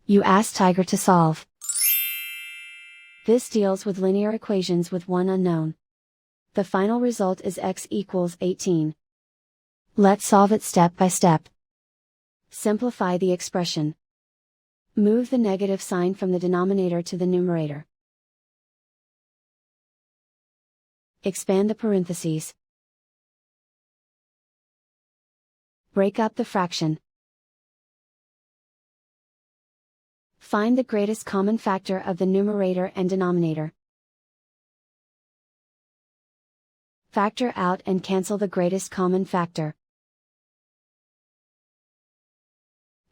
You ask Tiger to solve. This deals with linear equations with one unknown. The final result is x equals 18. Let's solve it step by step. Simplify the expression. Move the negative sign from the denominator to the numerator. Expand the parentheses. Break up the fraction. Find the greatest common factor of the numerator and denominator. Factor out and cancel the greatest common factor.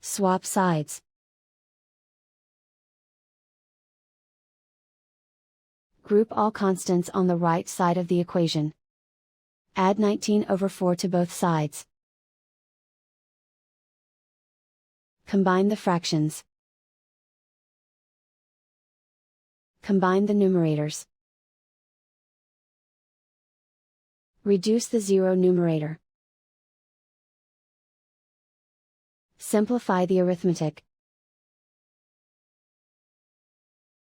Swap sides. Group all constants on the right side of the equation. Add 19/4 to both sides. Combine the fractions. Combine the numerators. Reduce the zero numerator. Simplify the arithmetic.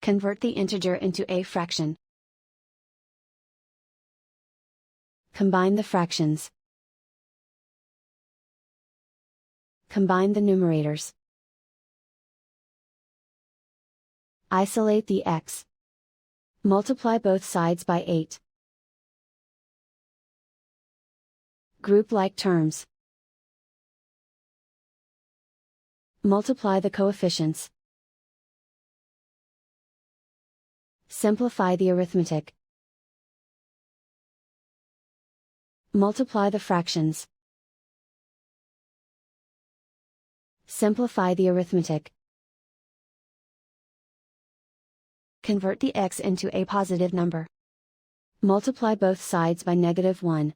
Convert the integer into a fraction. Combine the fractions. Combine the numerators. Isolate the x. Multiply both sides by 8. Group like terms. Multiply the coefficients. Simplify the arithmetic. Multiply the fractions. Simplify the arithmetic. Convert the x into a positive number. Multiply both sides by -1.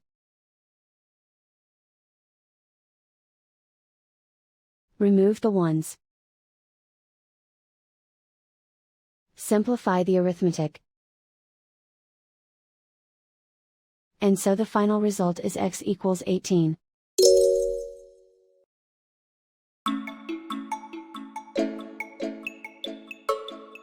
Remove the ones. Simplify the arithmetic. And so the final result is x equals 18.